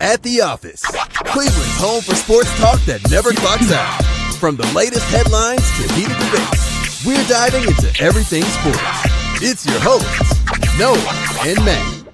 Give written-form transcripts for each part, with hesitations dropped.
At the Office, Cleveland's home for sports talk that never clocks out. From the latest headlines to heated debates, we're diving into everything sports. It's your hosts, Noah and Matt.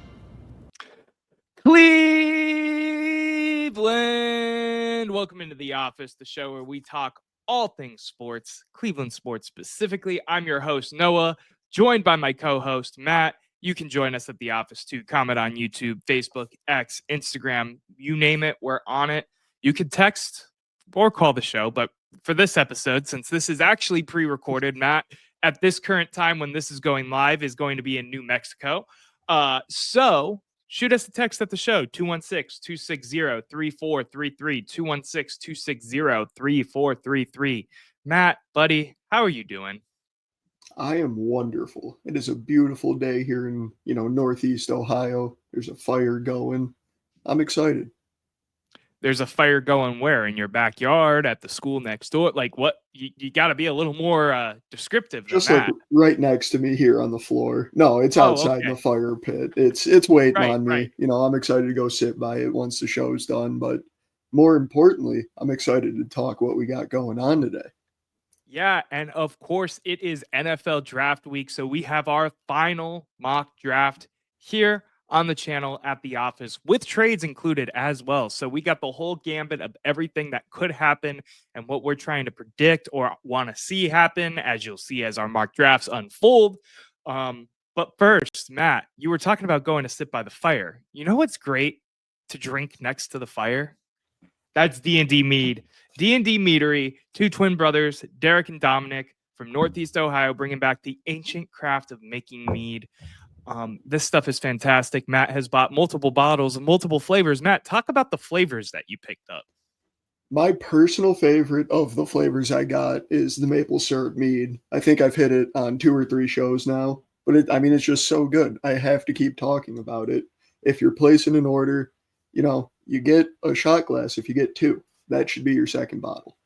Cleveland! Welcome into The Office, the show where we talk all things sports, Cleveland sports specifically. I'm your host, Noah, joined by my co-host, Matt. You can join us at The Office too. Comment on YouTube, Facebook, X, Instagram, you name it, we're on it. You can text or call the show, but for this episode, since this is actually pre-recorded, Matt, at this current time when this is going live, is going to be in New Mexico. So shoot us a text at the show, 216-260-3433, 216-260-3433. Matt, buddy, how are you doing? I am wonderful. It is a beautiful day here in, Northeast Ohio. There's a fire going. I'm excited. There's a fire going where? In your backyard, at the school next door? Like what? You got to be a little more descriptive than Just that. like right next to me here on the floor. No, it's outside the fire pit. It's waiting on me. Right. I'm excited to go sit by it once the show's done. But more importantly, I'm excited to talk what we got going on today. Yeah, and of course, it is NFL draft week, so we have our final mock draft here on the channel at The Office, with trades included as well. So we got the whole gambit of everything that could happen and what we're trying to predict or want to see happen, as you'll see as our mock drafts unfold. But first, Matt, you were talking about going to sit by the fire. You know what's great to drink next to the fire? That's D&D Mead. D&D Meadery, two twin brothers, Derek and Dominic from Northeast Ohio, bringing back the ancient craft of making mead. This stuff is fantastic. Matt has bought multiple bottles of multiple flavors. Matt, talk about the flavors that you picked up. My personal favorite of the flavors I got is the maple syrup mead. I think I've hit it on 2 or 3 shows now, but it's just so good. I have to keep talking about it. If you're placing an order, you get a shot glass if you get 2. That should be your second bottle.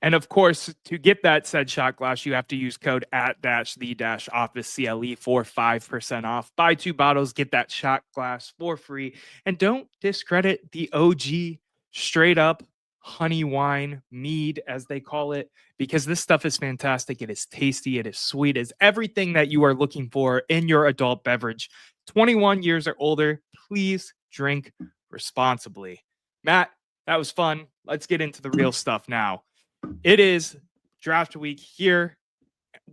And of course, to get that said shot glass, you have to use code @the-office CLE for 5% off. Buy 2 bottles, get that shot glass for free. And don't discredit the OG straight up honey wine mead, as they call it, because this stuff is fantastic. It is tasty. It is sweet. It is everything that you are looking for in your adult beverage. 21 years or older, please drink responsibly. Matt, that was fun. Let's get into the real stuff now. It is draft week here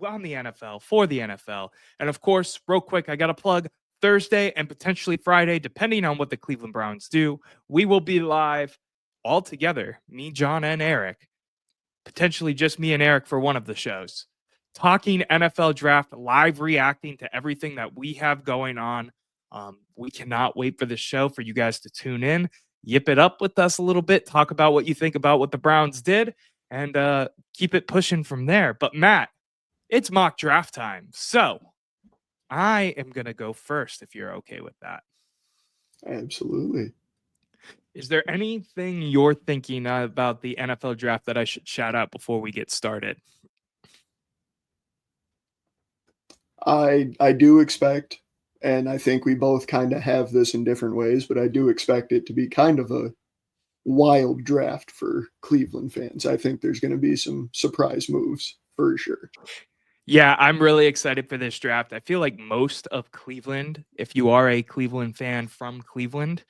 on the NFL, for the NFL. And of course, real quick, I got to plug Thursday and potentially Friday, depending on what the Cleveland Browns do. We will be live all together, me, John, and Eric, potentially just me and Eric for one of the shows, talking NFL draft, live reacting to everything that we have going on. We cannot wait for the show for you guys to tune in, yip it up with us a little bit, talk about what you think about what the Browns did, and keep it pushing from there. But Matt, it's mock draft time. So I am going to go first if you're okay with that. Absolutely. Is there anything you're thinking about the NFL draft that I should shout out before we get started? I do expect, and I think we both kind of have this in different ways, but I do expect it to be kind of a wild draft for Cleveland fans. I think there's going to be some surprise moves for sure. Yeah, I'm really excited for this draft. I feel like most of Cleveland, if you are a Cleveland fan from Cleveland,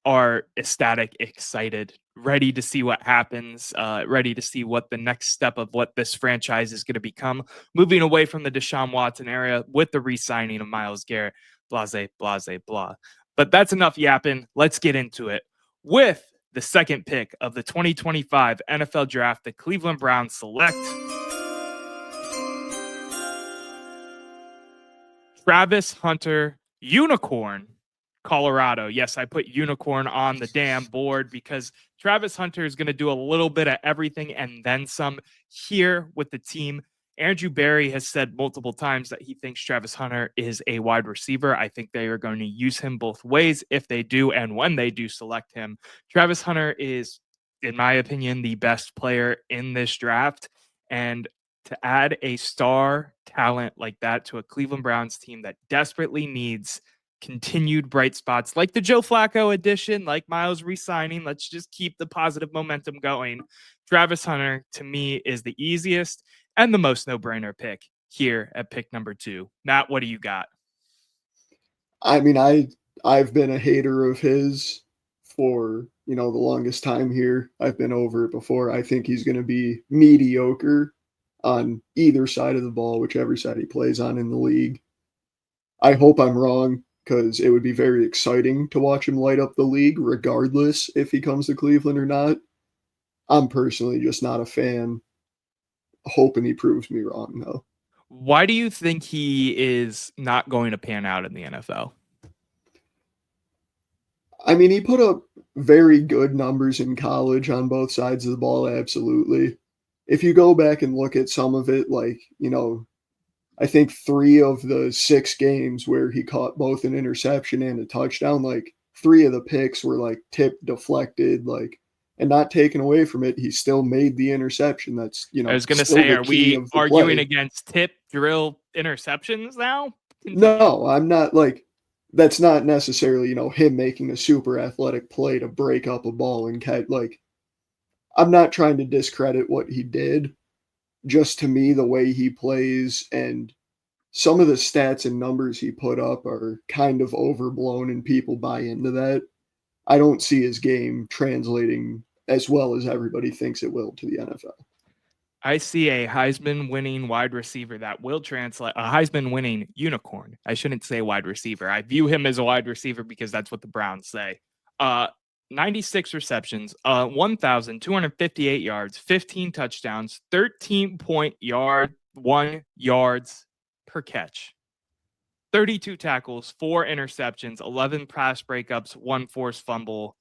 are ecstatic, excited, ready to see what happens, ready to see what the next step of what this franchise is going to become, moving away from the Deshaun Watson era with the re-signing of Myles Garrett, blase, blase, blah. But that's enough yapping. Let's get into it. With the second pick of the 2025 NFL Draft, the Cleveland Browns select Travis Hunter, Unicorn, Colorado. Yes, I put Unicorn on the damn board because Travis Hunter is going to do a little bit of everything and then some here with the team. Andrew Berry has said multiple times that he thinks Travis Hunter is a wide receiver. I think they are going to use him both ways if they do and when they do select him. Travis Hunter is, in my opinion, the best player in this draft. And to add a star talent like that to a Cleveland Browns team that desperately needs continued bright spots like the Joe Flacco addition, like Miles re-signing. Let's just keep the positive momentum going. Travis Hunter, to me, is the easiest and the most no-brainer pick here at pick number 2. Matt, what do you got? I mean, I've been a hater of his for, the longest time here. I've been over it before. I think he's going to be mediocre on either side of the ball, whichever side he plays on in the league. I hope I'm wrong because it would be very exciting to watch him light up the league, regardless if he comes to Cleveland or not. I'm personally just not a fan. Hoping he proves me wrong, though. Why do you think he is not going to pan out in the NFL? I mean, he put up very good numbers in college on both sides of the ball, absolutely. If you go back and look at some of it, like, I think 3 of the 6 games where he caught both an interception and a touchdown, like 3 of the picks were like tipped, deflected, like, and not taken away from it. He still made the interception. That's, I was going to say, are we arguing against tip drill interceptions now? No, I'm not like, that's not necessarily, him making a super athletic play to break up a ball and catch. Like, I'm not trying to discredit what he did. Just to me, the way he plays and some of the stats and numbers he put up are kind of overblown and people buy into that. I don't see his game translating as well as everybody thinks it will to the NFL. I see a Heisman winning wide receiver that will translate, a Heisman winning unicorn. I shouldn't say wide receiver. I view him as a wide receiver because that's what the Browns say. 96 receptions, 1,258 yards, 15 touchdowns, 13.1 yards per catch, 32 tackles, 4 interceptions, 11 pass breakups, 1 forced fumble.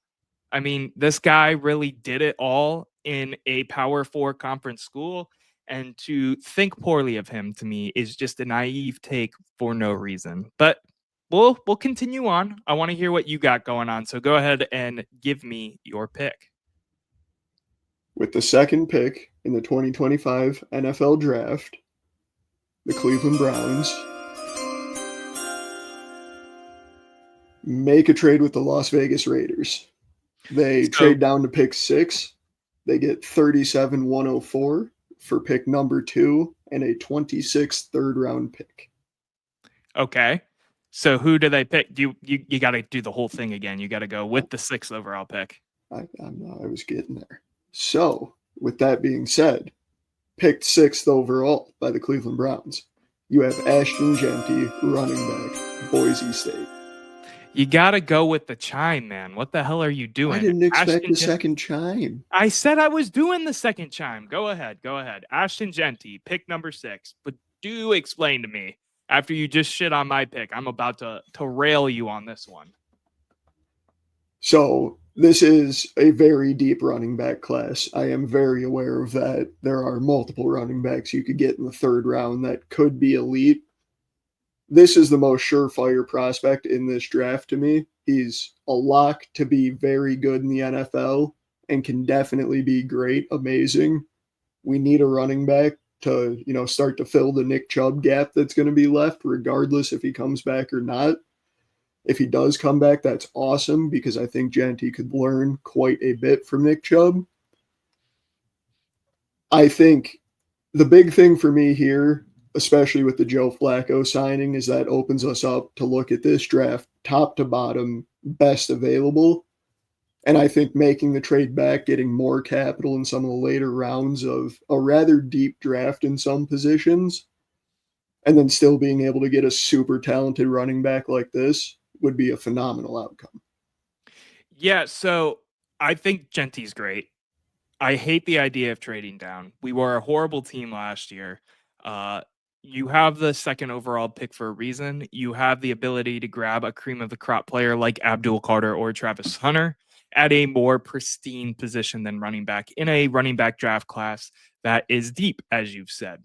I mean, this guy really did it all in a Power 4 conference school, and to think poorly of him, to me, is just a naive take for no reason. But we'll continue on. I want to hear what you got going on, so go ahead and give me your pick. With the second pick in the 2025 NFL Draft, the Cleveland Browns make a trade with the Las Vegas Raiders. They trade down to pick 6. They get 37-104 for pick number 2 and a 26th third-round pick. Okay. So who do they pick? You got to do the whole thing again. You got to go with the 6th overall pick. I was getting there. So, with that being said, picked 6th overall by the Cleveland Browns, you have Ashton Jeanty, running back, Boise State. You got to go with the chime, man. What the hell are you doing? I didn't expect the second chime. I said I was doing the second chime. Go ahead. Ashton Jeanty, pick number 6. But do explain to me, after you just shit on my pick, I'm about to rail you on this one. So this is a very deep running back class. I am very aware of that. There are multiple running backs you could get in the 3rd round that could be elite. This is the most surefire prospect in this draft to me. He's a lock to be very good in the NFL and can definitely be great, amazing. We need a running back to, start to fill the Nick Chubb gap that's going to be left, regardless if he comes back or not. If he does come back, that's awesome because I think Jeanty could learn quite a bit from Nick Chubb. I think the big thing for me here, especially with the Joe Flacco signing, is that opens us up to look at this draft top to bottom, best available. And I think making the trade back, getting more capital in some of the later rounds of a rather deep draft in some positions, and then still being able to get a super talented running back like this would be a phenomenal outcome. Yeah, so I think Jeanty's great. I hate the idea of trading down. We were a horrible team last year. You have the 2nd overall pick for a reason. You have the ability to grab a cream of the crop player like Abdul Carter or Travis Hunter at a more pristine position than running back in a running back draft class that is deep, as you've said.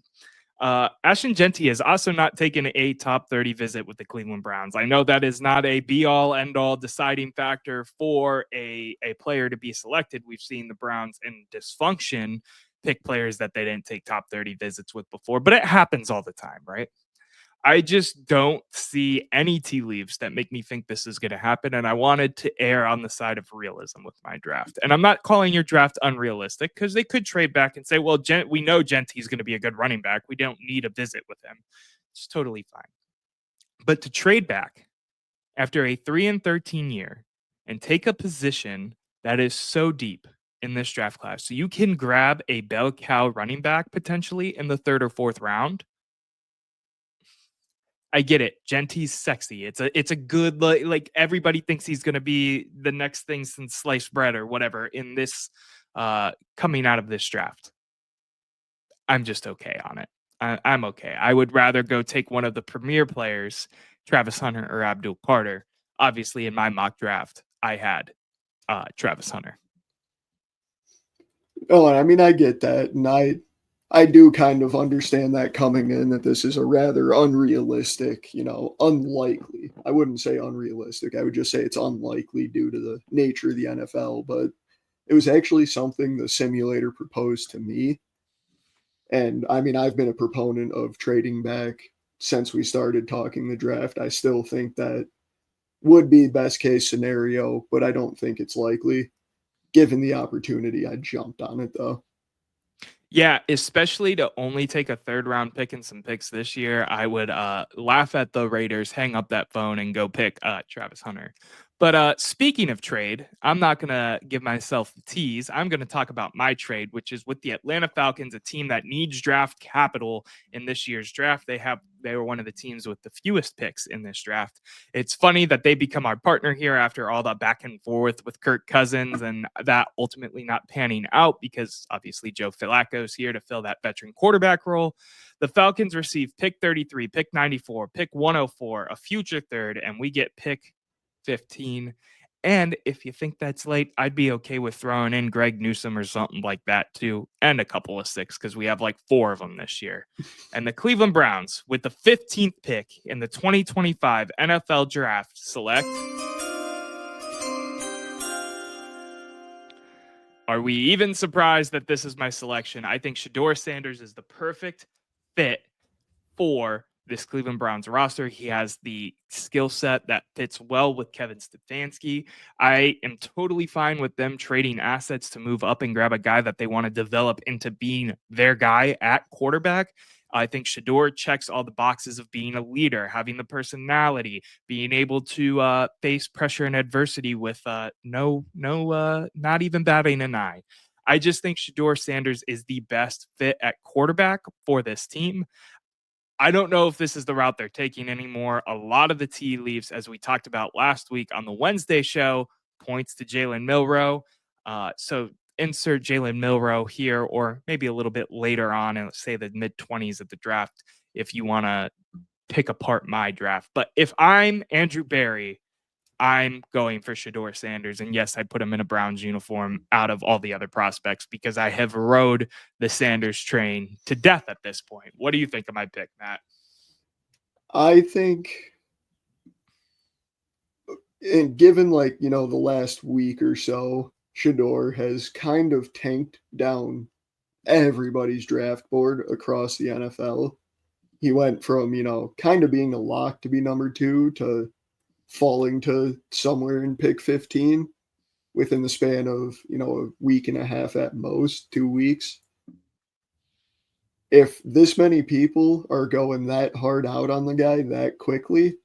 Ashton Jeanty has also not taken a top 30 visit with the Cleveland Browns. I know that is not a be-all, end-all deciding factor for a player to be selected. We've seen the Browns in dysfunction pick players that they didn't take top 30 visits with before, but it happens all the time, right? I just don't see any tea leaves that make me think this is going to happen. And I wanted to err on the side of realism with my draft. And I'm not calling your draft unrealistic because they could trade back and say, well, we know Genty's going to be a good running back. We don't need a visit with him. It's totally fine. But to trade back after a 3-13 year and take a position that is so deep in this draft class, so you can grab a bell cow running back potentially in the 3rd or 4th round. I get it. Genty's sexy. It's a good, like everybody thinks he's going to be the next thing since sliced bread or whatever in this coming out of this draft. I'm just okay on it. I'm okay. I would rather go take one of the premier players, Travis Hunter or Abdul Carter. Obviously, in my mock draft, I had Travis Hunter. Oh, I mean, I get that, and I do kind of understand that coming in, that this is a rather unrealistic, unlikely. I wouldn't say unrealistic. I would just say it's unlikely due to the nature of the NFL, but it was actually something the simulator proposed to me. And I mean, I've been a proponent of trading back since we started talking the draft. I still think that would be best case scenario, but I don't think it's likely. Given the opportunity, I jumped on it though. Yeah, especially to only take a 3rd round pick and some picks this year. I would laugh at the Raiders, hang up that phone, and go pick Travis Hunter. But speaking of trade, I'm not going to give myself the tease. I'm going to talk about my trade, which is with the Atlanta Falcons, a team that needs draft capital in this year's draft. They were one of the teams with the fewest picks in this draft. It's funny that they become our partner here after all the back and forth with Kirk Cousins and that ultimately not panning out because obviously Joe Flacco is here to fill that veteran quarterback role. The Falcons receive pick 33, pick 94, pick 104, a future 3rd, and we get pick 15. And if you think that's late, I'd be okay with throwing in Greg Newsome or something like that too, and a couple of 6 because we have like 4 of them this year. And the Cleveland Browns, with the 15th pick in the 2025 NFL Draft, select. Are we even surprised that this is my selection? I think Shedeur Sanders is the perfect fit for this Cleveland Browns roster. He has the skill set that fits well with Kevin Stefanski. I am totally fine with them trading assets to move up and grab a guy that they want to develop into being their guy at quarterback. I think Shedeur checks all the boxes of being a leader, having the personality, being able to face pressure and adversity with not even batting an eye. I just think Shedeur Sanders is the best fit at quarterback for this team. I don't know if this is the route they're taking anymore. A lot of the tea leaves, as we talked about last week on the Wednesday show, points to Jalen Milroe. So insert Jalen Milroe here, or maybe a little bit later on, and let's say the mid-20s of the draft, if you want to pick apart my draft. But if I'm Andrew Berry, I'm going for Shedeur Sanders. And yes, I put him in a Browns uniform out of all the other prospects because I have rode the Sanders train to death at this point. What do you think of my pick, Matt? I think, and given the last week or so, Shedeur has kind of tanked down everybody's draft board across the NFL. He went from, kind of being a lock to be number 2 to falling to somewhere in pick 15 within the span of, a week and a half at most, 2 weeks. If this many people are going that hard out on the guy that quickly,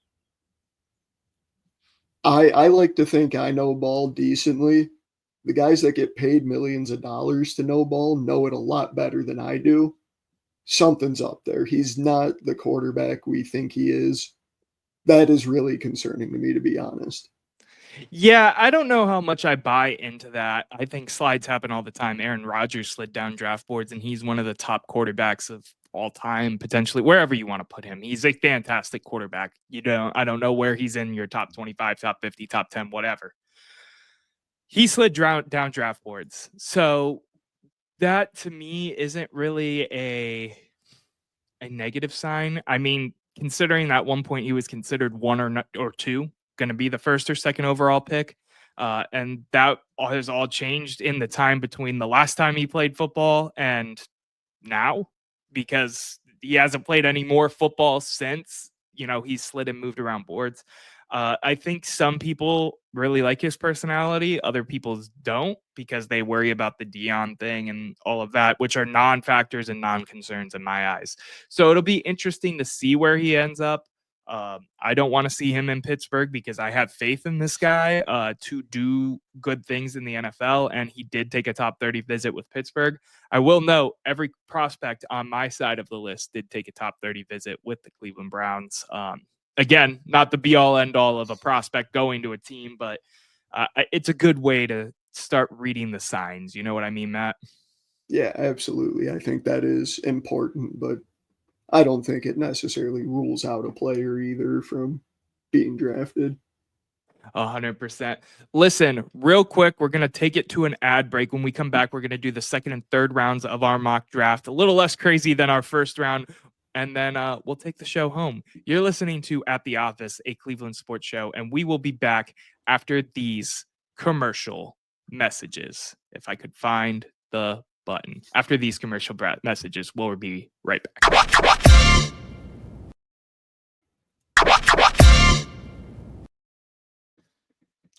I like to think I know ball decently. The guys that get paid millions of dollars to know ball know it a lot better than I do. Something's up there. He's not the quarterback we think he is. That is really concerning to me, to be honest. Yeah, I don't know how much I buy into that. I think slides happen all the time. Aaron Rodgers slid down draft boards, and he's one of the top quarterbacks of all time, potentially, wherever you want to put him. He's a fantastic quarterback. I don't know where he's in your top 25, top 50, top 10, whatever. He slid down draft boards. So that to me isn't really a negative sign. I mean, considering that at one point he was considered 1 or 2, going to be the 1st or 2nd overall pick. And that has all changed in the time between the last time he played football and now, because he hasn't played any more football since, he slid and moved around boards. I think some people really like his personality. Other people don't because they worry about the Dion thing and all of that, which are non-factors and non-concerns in my eyes. So it'll be interesting to see where he ends up. I don't want to see him in Pittsburgh because I have faith in this guy to do good things in the NFL, and he did take a top 30 visit with Pittsburgh. I will note every prospect on my side of the list did take a top 30 visit with the Cleveland Browns. Again, not the be-all, end-all of a prospect going to a team, but it's a good way to start reading the signs. You know what I mean, Matt? Yeah, absolutely. I think that is important, but I don't think it necessarily rules out a player either from being drafted. 100%. Listen, real quick, we're going to take it to an ad break. When we come back, we're going to do the second and third rounds of our mock draft. A little less crazy than our first round. And then we'll take the show home. You're listening to At the Office, a Cleveland sports show, and we will be back after these commercial messages. If I could find the button. After these commercial messages, we'll be right back.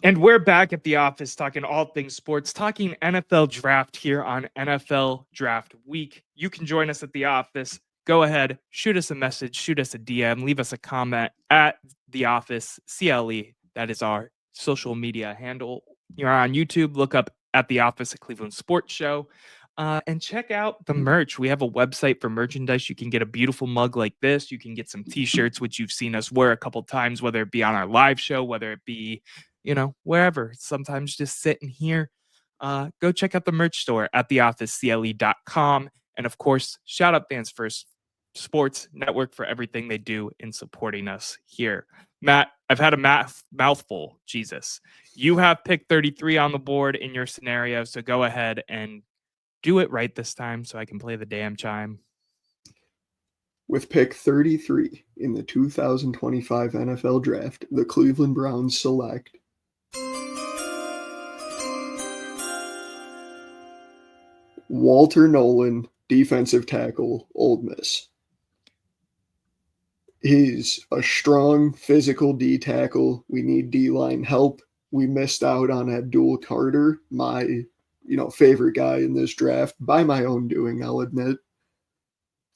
And we're back at the office talking all things sports, talking NFL draft here on NFL Draft Week. You can join us at the office. Go ahead, shoot us a message, shoot us a DM, leave us a comment at the office CLE. That is our social media handle. You're on YouTube. Look up At the Office, a Cleveland Sports Show. And check out the merch. We have a website for merchandise. You can get a beautiful mug like this. You can get some t-shirts, which you've seen us wear a couple times, whether it be on our live show, whether it be, wherever. Sometimes just sitting here. Go check out the merch store at theofficecle.com. And of course, shout out Fans First Sports Network for everything they do in supporting us here. Matt, I've had a mouthful. Jesus. You have pick 33 on the board in your scenario, so go ahead and do it right this time so I can play the damn chime. With pick 33 in the 2025 NFL Draft, the Cleveland Browns select Walter Nolan, defensive tackle, Ole Miss. He's a strong physical D tackle. We need D-line help. We missed out on Abdul Carter, my favorite guy in this draft, by my own doing, I'll admit.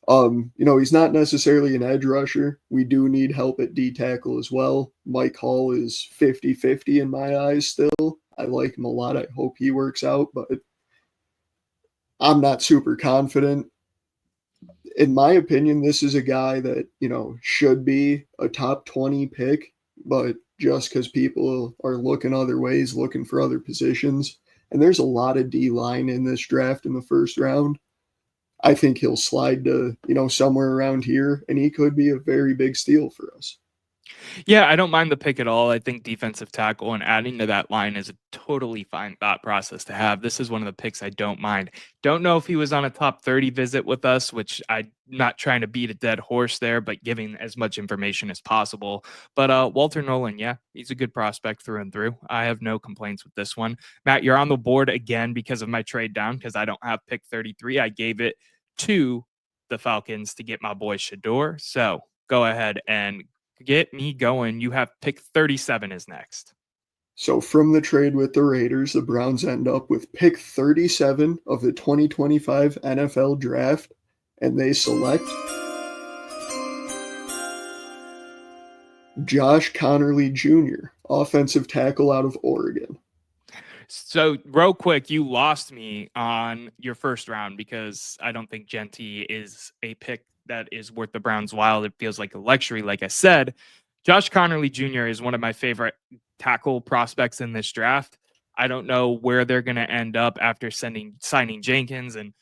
He's not necessarily an edge rusher. We do need help at D tackle as well. Mike Hall is 50-50 in my eyes still. I like him a lot. I hope he works out, but I'm not super confident. In my opinion, this is a guy that, should be a top 20 pick, but just because people are looking other ways, looking for other positions, and there's a lot of D-line in this draft in the first round, I think he'll slide to, somewhere around here, and he could be a very big steal for us. Yeah, I don't mind the pick at all. I think defensive tackle and adding to that line is a totally fine thought process to have. This is one of the picks I don't mind. Don't know if he was on a top 30 visit with us, which I'm not trying to beat a dead horse there, but giving as much information as possible. But Walter Nolan, yeah, he's a good prospect through and through. I have no complaints with this one. Matt, you're on the board again because of my trade down, because I don't have pick 33. I gave it to the Falcons to get my boy Shedeur. So go ahead and get me going. You have pick 37 is next. So from the trade with the Raiders, the Browns end up with pick 37 of the 2025 NFL Draft, and they select Josh Conerly Jr., offensive tackle out of Oregon. So real quick, you lost me on your first round because I don't think Genty is a pick that is worth the Browns' while. It feels like a luxury. Like I said, Josh Conerly Jr. is one of my favorite tackle prospects in this draft. I don't know where they're going to end up after signing Jenkins and,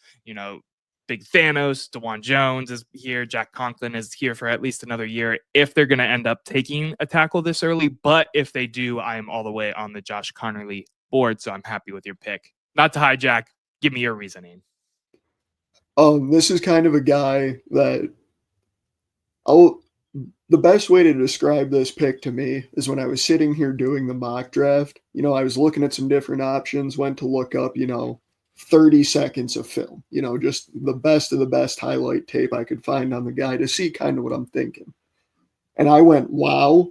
Big Thanos, DeJuan Jones is here. Jack Conklin is here for at least another year. If they're going to end up taking a tackle this early, but if they do, I am all the way on the Josh Conerly board. So I'm happy with your pick. Not to hijack. Give me your reasoning. This is kind of a guy that the best way to describe this pick to me is when I was sitting here doing the mock draft, I was looking at some different options, went to look up, 30 seconds of film, just the best of the best highlight tape I could find on the guy to see kind of what I'm thinking. And I went, wow,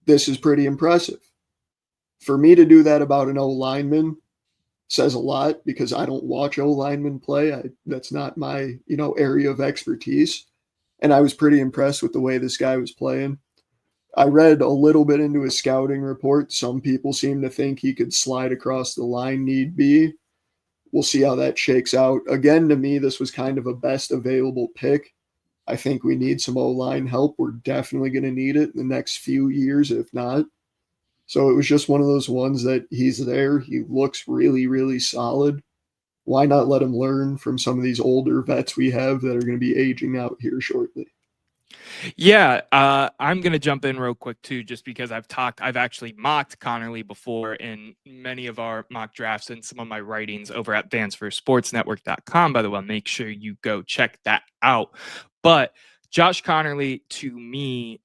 this is pretty impressive. For me to do that about an O lineman says a lot because I don't watch O linemen play. That's not my, area of expertise. And I was pretty impressed with the way this guy was playing. I read a little bit into his scouting report. Some people seem to think he could slide across the line need be. We'll see how that shakes out. Again, to me, this was kind of a best available pick. I think we need some O-line help. We're definitely going to need it in the next few years, if not. So it was just one of those ones that he's there. He looks really, really solid. Why not let him learn from some of these older vets we have that are going to be aging out here shortly? Yeah, I'm going to jump in real quick too, just because I've actually mocked Connerly before in many of our mock drafts and some of my writings over at fansforsportsnetwork.com. By the way, make sure you go check that out. But Josh Connerly, to me,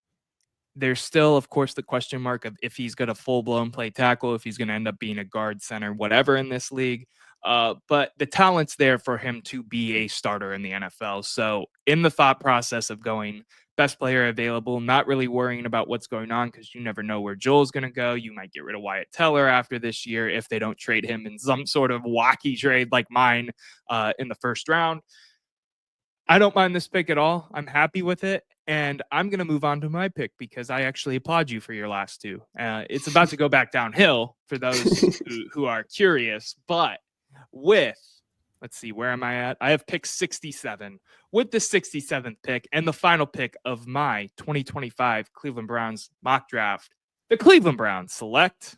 there's still, of course, the question mark of if he's going to full-blown play tackle, if he's going to end up being a guard, center, whatever in this league. But the talent's there for him to be a starter in the NFL. So in the thought process of going best player available, not really worrying about what's going on because you never know where Joel's going to go. You might get rid of Wyatt Teller after this year if they don't trade him in some sort of wacky trade like mine in the first round. I don't mind this pick at all. I'm happy with it. And I'm going to move on to my pick because I actually applaud you for your last two. It's about to go back downhill for those who are curious. But let's see, where am I at? I have pick 67. With the 67th pick and the final pick of my 2025 Cleveland Browns mock draft, the Cleveland Browns select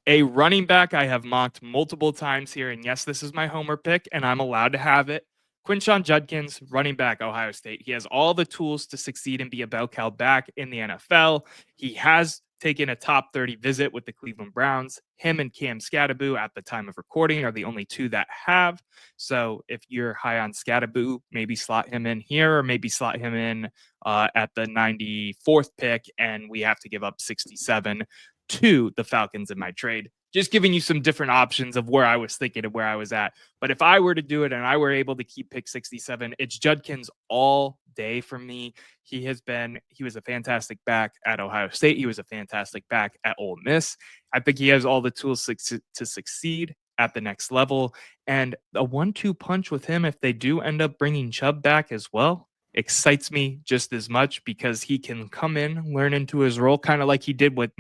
a running back I have mocked multiple times here. And yes, this is my homer pick, and I'm allowed to have it. Quinshon Judkins, running back, Ohio State. He has all the tools to succeed and be a bell cow back in the NFL. He has taken a top 30 visit with the Cleveland Browns. Him and Cam Skattebo at the time of recording are the only two that have. So if you're high on Skattebo, maybe slot him in here or maybe slot him in at the 94th pick, and we have to give up 67 to the Falcons in my trade. Just giving you some different options of where I was thinking of where I was at. But if I were to do it and I were able to keep pick 67, it's Judkins all day for me. He was a fantastic back at Ohio State. He was a fantastic back at Ole Miss. I think he has all the tools to succeed at the next level. And a 1-2 punch with him, if they do end up bringing Chubb back as well, excites me just as much because he can come in, learn into his role, kind of like he did with,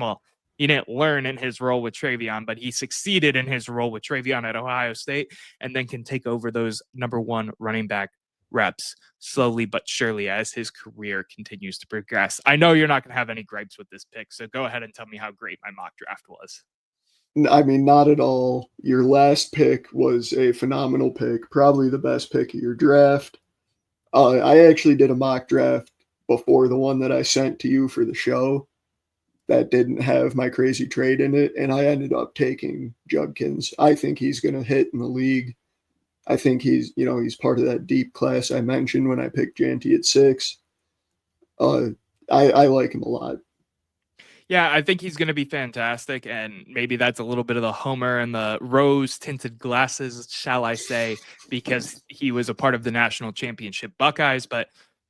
he didn't learn in his role with Travion, but he succeeded in his role with Travion at Ohio State and then can take over those number one running back reps slowly but surely as his career continues to progress. I know you're not going to have any gripes with this pick, so go ahead and tell me how great my mock draft was. I mean, not at all. Your last pick was a phenomenal pick, probably the best pick of your draft. I actually did a mock draft before the one that I sent to you for the show that didn't have my crazy trade in it, and I ended up taking Judkins. I think he's going to hit in the league. I think he's part of that deep class I mentioned when I picked Janty at 6. I like him a lot. Yeah, I think he's going to be fantastic, and maybe that's a little bit of the homer and the rose-tinted glasses, shall I say, because he was a part of the national championship Buckeyes, but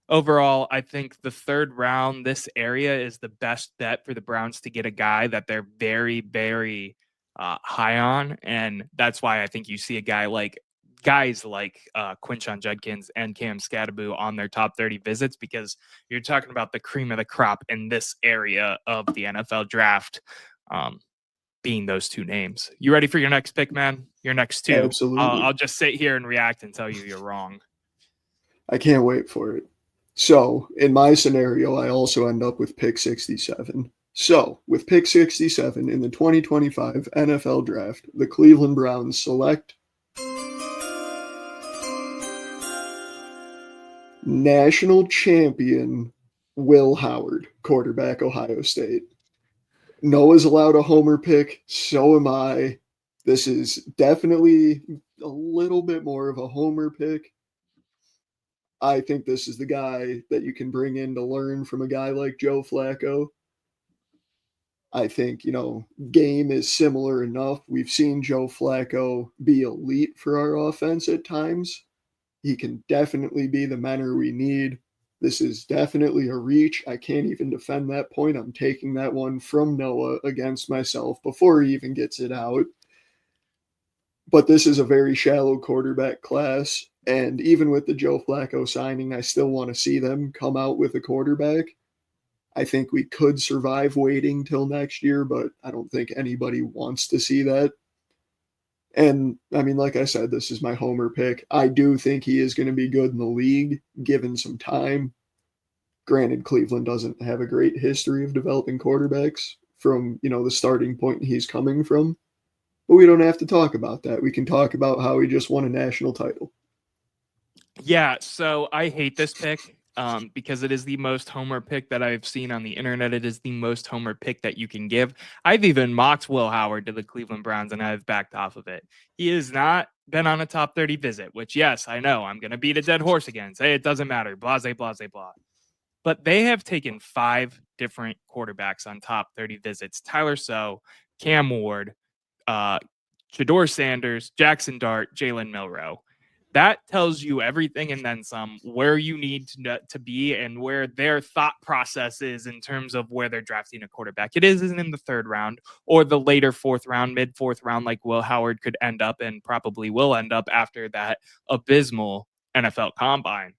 overall, I think the third round, this area is the best bet for the Browns to get a guy that they're very, very high on. And that's why I think you see guys like Quinshon Judkins and Cam Skattebo on their top 30 visits, because you're talking about the cream of the crop in this area of the NFL draft, being those two names. You ready for your next pick, man? Your next two? Absolutely. I'll just sit here and react and tell you you're wrong. I can't wait for it. So, in my scenario, I also end up with pick 67. So, with pick 67 in the 2025 NFL Draft, the Cleveland Browns select national champion Will Howard, quarterback, Ohio State. Noah's allowed a homer pick, so am I. This is definitely a little bit more of a homer pick. I think this is the guy that you can bring in to learn from a guy like Joe Flacco. I think, game is similar enough. We've seen Joe Flacco be elite for our offense at times. He can definitely be the mentor we need. This is definitely a reach. I can't even defend that point. I'm taking that one from Noah against myself before he even gets it out. But this is a very shallow quarterback class. And even with the Joe Flacco signing, I still want to see them come out with a quarterback. I think we could survive waiting till next year, but I don't think anybody wants to see that. And I mean, like I said, this is my homer pick. I do think he is going to be good in the league, given some time. Granted, Cleveland doesn't have a great history of developing quarterbacks from, the starting point he's coming from. But we don't have to talk about that. We can talk about how he just won a national title. Yeah, so I hate this pick because it is the most homer pick that I've seen on the internet. It is the most homer pick that you can give. I've even mocked Will Howard to the Cleveland Browns, and I've backed off of it. He has not been on a top 30 visit, which, yes, I know. I'm going to beat a dead horse again. Say it doesn't matter. Blase, blase, blah. But they have taken 5 different quarterbacks on top 30 visits. Tyler So, Cam Ward, Shedeur Sanders, Jackson Dart, Jalen Milroe. That tells you everything and then some, where you need to be and where their thought process is in terms of where they're drafting a quarterback. It isn't in the 3rd round or the later 4th round, mid 4th round, like Will Howard could end up and probably will end up after that abysmal NFL combine.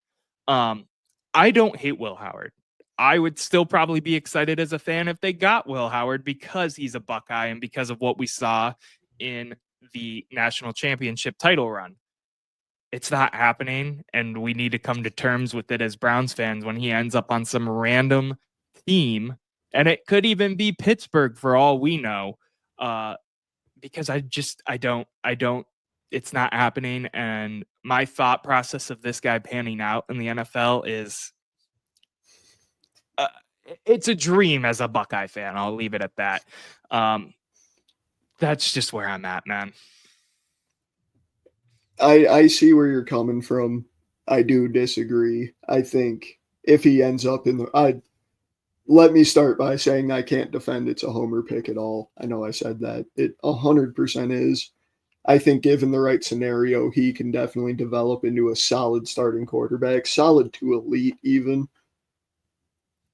I don't hate Will Howard. I would still probably be excited as a fan if they got Will Howard because he's a Buckeye and because of what we saw in the national championship title run. It's not happening, and we need to come to terms with it as Browns fans when he ends up on some random team, and it could even be Pittsburgh for all we know, because I don't, it's not happening, and my thought process of this guy panning out in the NFL is, it's a dream as a Buckeye fan. I'll leave it at that. That's just where I'm at, man. I see where you're coming from. I do disagree. I think if he ends up let me start by saying I can't defend it's a homer pick at all. I know I said that. It 100% is. I think given the right scenario, he can definitely develop into a solid starting quarterback, solid to elite even.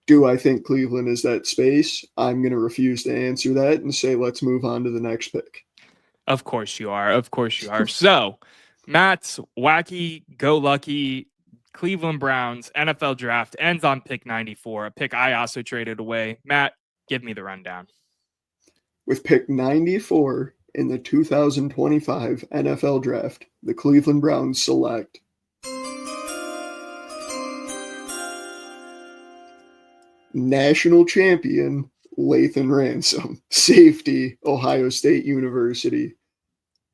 Do I think Cleveland is that space? I'm going to refuse to answer that and say let's move on to the next pick. Of course you are. Of course you are. So, Matt's wacky, go lucky Cleveland Browns NFL draft ends on pick 94, a pick I also traded away. Matt, give me the rundown. With pick 94 in the 2025 NFL draft, the Cleveland Browns select national champion Lathan Ransom, safety, Ohio State University.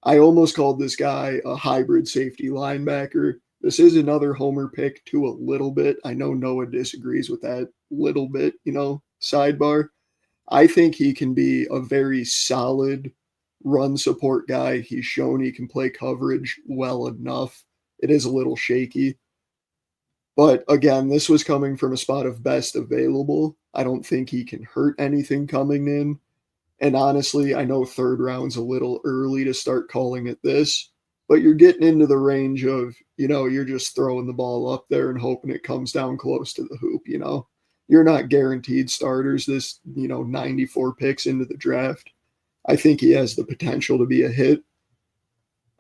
I almost called this guy a hybrid safety linebacker. This is another homer pick to a little bit. I know Noah disagrees with that little bit, sidebar. I think he can be a very solid run support guy. He's shown he can play coverage well enough. It is a little shaky. But again, this was coming from a spot of best available. I don't think he can hurt anything coming in. And honestly, I know 3rd round's a little early to start calling it this, but you're getting into the range of, you're just throwing the ball up there and hoping it comes down close to the hoop, You're not guaranteed starters this, 94 picks into the draft. I think he has the potential to be a hit.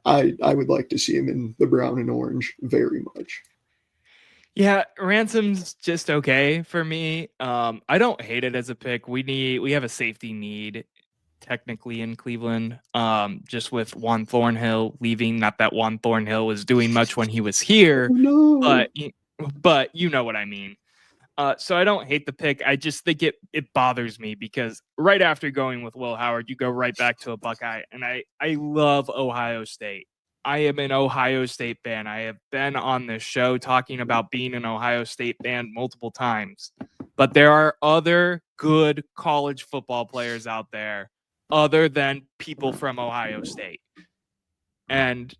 I would like to see him in the brown and orange very much. Yeah, Ransom's just okay for me. I don't hate it as a pick. We have a safety need technically in Cleveland. Just with Juan Thornhill leaving. Not that Juan Thornhill was doing much when he was here, but you know what I mean. So I don't hate the pick. I just think it bothers me because right after going with Will Howard, you go right back to a Buckeye, and I love Ohio State. I am an Ohio State fan. I have been on this show talking about being an Ohio State fan multiple times. But there are other good college football players out there other than people from Ohio State. And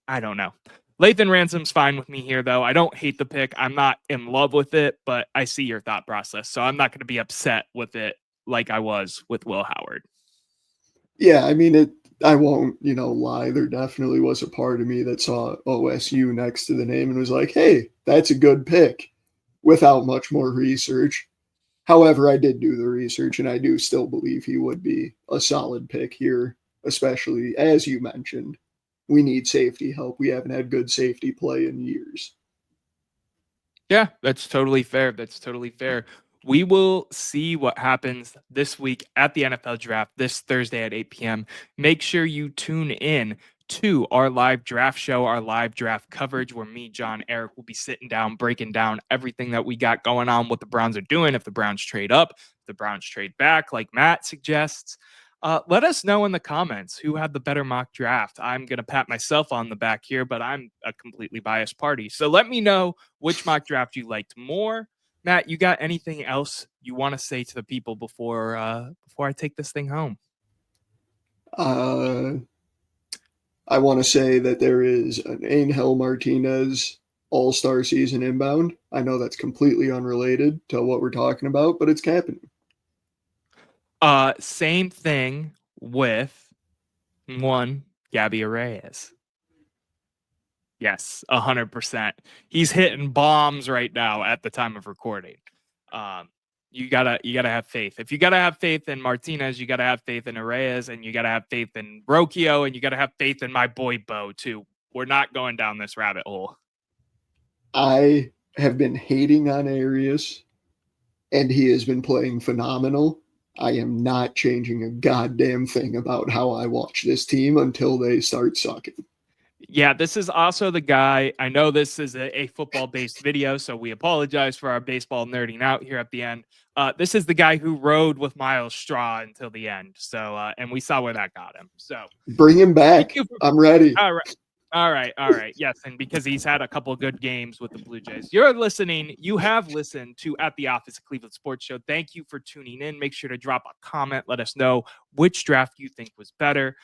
I don't know. Lathan Ransom's fine with me here, though. I don't hate the pick. I'm not in love with it, but I see your thought process. So I'm not going to be upset with it like I was with Will Howard. Yeah, I mean, I won't, lie. There definitely was a part of me that saw OSU next to the name and was like, hey, that's a good pick without much more research. However, I did do the research and I do still believe he would be a solid pick here, especially as you mentioned. We need safety help. We haven't had good safety play in years. Yeah, that's totally fair. That's totally fair. We will see what happens this week at the NFL draft this Thursday at 8 p.m. Make sure you tune in to our live draft show, our live draft coverage, where me, John, Eric will be sitting down, breaking down everything that we got going on, what the Browns are doing, if the Browns trade up, if the Browns trade back, like Matt suggests. Let us know in the comments who had the better mock draft. I'm going to pat myself on the back here, but I'm a completely biased party. So let me know which mock draft you liked more. Matt, you got anything else you want to say to the people before I take this thing home? I want to say that there is an Angel Martinez All-Star season inbound. I know that's completely unrelated to what we're talking about, but it's happening. Same thing with one Gabby Reyes. Yes, 100%. He's hitting bombs right now at the time of recording. You gotta have faith. If you gotta have faith in Martinez, you gotta have faith in Reyes, and you gotta have faith in Rocchio, and you gotta have faith in my boy Bo too. We're not going down this rabbit hole. I have been hating on Arias, and he has been playing phenomenal. I am not changing a goddamn thing about how I watch this team until they start sucking. Yeah, this is also the guy. I know this is a football-based video, so we apologize for our baseball nerding out here at the end. This is the guy who rode with Miles Straw until the end. So, and we saw where that got him. So bring him back. I'm ready. All right. Yes, and because he's had a couple good games with the Blue Jays. You have listened to At the Office, a Cleveland Sports Show. Thank you for tuning in. Make sure to drop a comment. Let us know which draft you think was better.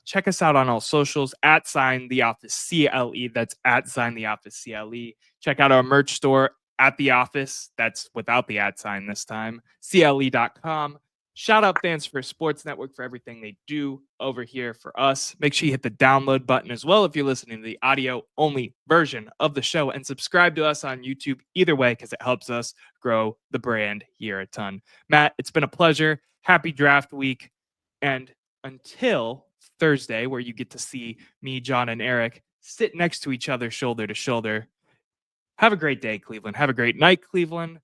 Check us out on all socials at The Office CLE. That's at The Office CLE. Check out our merch store at The Office. That's without the @ sign this time. CLE.com. Shout out Fans for Sports Network for everything they do over here for us. Make sure you hit the download button as well if you're listening to the audio only version of the show, and subscribe to us on YouTube either way because it helps us grow the brand here a ton. Matt, it's been a pleasure. Happy draft week. And until Thursday, where you get to see me, John, and Eric sit next to each other shoulder to shoulder, have a great day, Cleveland. Have a great night, Cleveland.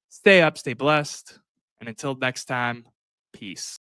Stay up, stay blessed. And until next time, peace.